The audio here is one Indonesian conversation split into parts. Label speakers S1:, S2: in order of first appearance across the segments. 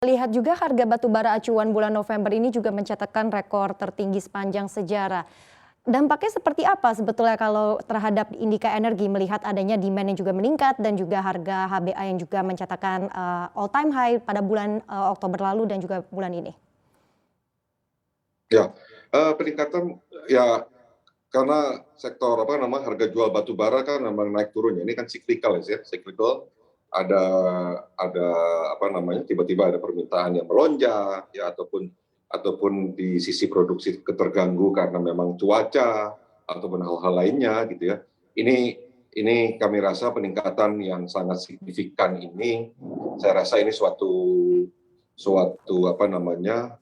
S1: Lihat juga harga batu bara acuan bulan November ini juga mencatatkan rekor tertinggi sepanjang sejarah. Dampaknya seperti apa sebetulnya kalau terhadap Indika Energi melihat adanya demand yang juga meningkat dan juga harga HBA yang juga mencatatkan all time high pada bulan Oktober lalu dan juga bulan ini?
S2: Ya, peningkatan ya karena sektor apa namanya harga jual batu bara kan memang naik turun ya. Ini kan cyclical ya, cyclical. Ada ada apa namanya tiba-tiba ada permintaan yang melonjak ya ataupun di sisi produksi keterganggu karena memang cuaca ataupun hal-hal lainnya gitu ya. Ini kami rasa peningkatan yang sangat signifikan ini saya rasa ini suatu apa namanya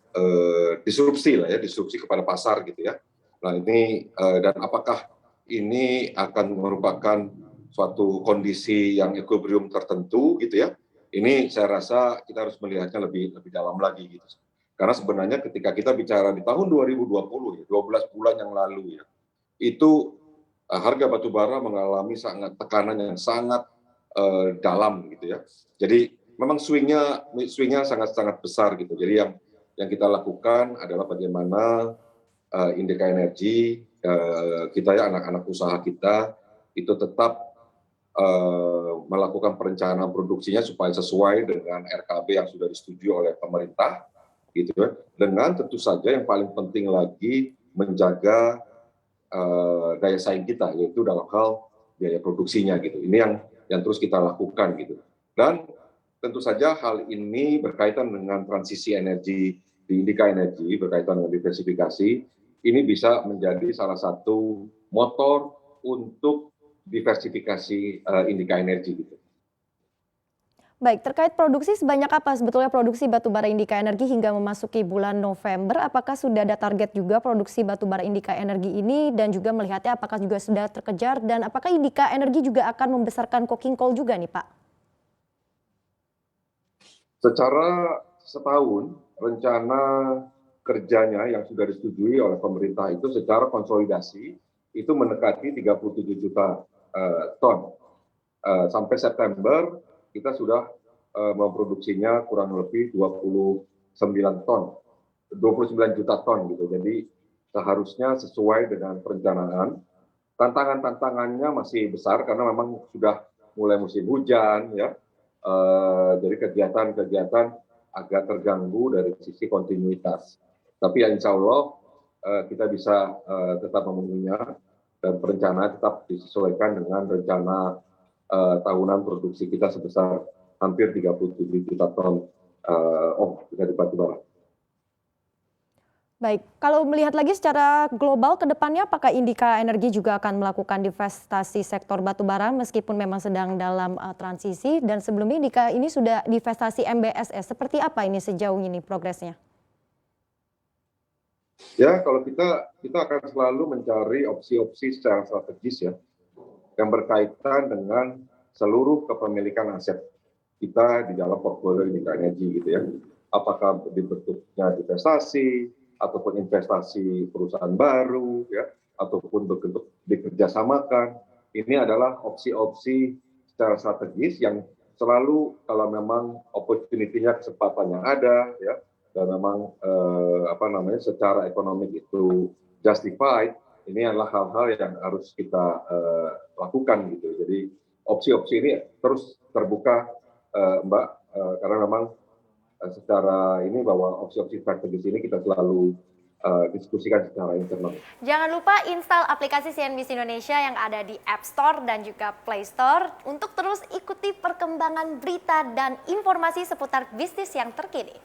S2: disrupsi lah ya, disrupsi kepada pasar gitu ya. Nah ini dan apakah ini akan merupakan suatu kondisi yang equilibrium tertentu gitu ya? Ini saya rasa kita harus melihatnya lebih dalam lagi gitu. Karena sebenarnya ketika kita bicara di tahun 2020 ya, 12 bulan yang lalu ya, itu harga batu bara mengalami tekanan yang sangat dalam gitu ya. Jadi memang swingnya sangat besar gitu. Jadi yang kita lakukan adalah bagaimana Indika Energi kita ya anak-anak usaha kita itu tetap melakukan perencanaan produksinya supaya sesuai dengan RKB yang sudah disetujui oleh pemerintah gitu ya. Dengan tentu saja yang paling penting lagi menjaga daya saing kita yaitu dalam hal biaya produksinya gitu. Ini yang terus kita lakukan gitu. Dan tentu saja hal ini berkaitan dengan transisi energi di Indika Energi, berkaitan dengan diversifikasi, ini bisa menjadi salah satu motor untuk diversifikasi Indika Energi gitu.
S1: Baik, terkait produksi sebanyak apa sebetulnya produksi batubara Indika Energi hingga memasuki bulan November? Apakah sudah ada target juga produksi batubara Indika Energi ini dan juga melihatnya apakah juga sudah terkejar dan apakah Indika Energi juga akan membesarkan coking coal juga nih Pak?
S2: Secara setahun rencana kerjanya yang sudah disetujui oleh pemerintah itu secara konsolidasi itu mendekati 37 juta ton. Sampai September kita sudah memproduksinya kurang lebih 29 ton, 29 juta ton gitu. Jadi seharusnya sesuai dengan perencanaan. Tantangannya masih besar karena memang sudah mulai musim hujan ya. Jadi kegiatan-kegiatan agak terganggu dari sisi kontinuitas. Tapi ya insya Allah kita bisa tetap memenuhinya dan perencanaan tetap disesuaikan dengan rencana tahunan produksi kita sebesar hampir 37 juta ton dari batu bara.
S1: Baik, kalau melihat lagi secara global ke depannya apakah Indika Energi juga akan melakukan divestasi sektor batubara meskipun memang sedang dalam transisi dan sebelumnya Indika ini sudah divestasi MBSS. Seperti apa ini sejauh ini progresnya?
S2: Ya, kalau kita akan selalu mencari opsi-opsi secara strategis ya yang berkaitan dengan seluruh kepemilikan aset kita di dalam portfolio Indika Energi gitu ya. Apakah bentuknya divestasi ataupun investasi perusahaan baru ya ataupun bentuk dikerjasamakan. Ini adalah opsi-opsi secara strategis yang selalu kalau memang opportunity-nya kesempatan yang ada ya dan memang secara ekonomi itu justified, ini adalah hal-hal yang harus kita lakukan gitu. Jadi opsi-opsi ini terus terbuka Mbak karena memang secara ini bahwa opsi-opsi strategis ini kita selalu diskusikan secara internal.
S3: Jangan lupa install aplikasi CNBC Indonesia yang ada di App Store dan juga Play Store untuk terus ikuti perkembangan berita dan informasi seputar bisnis yang terkini.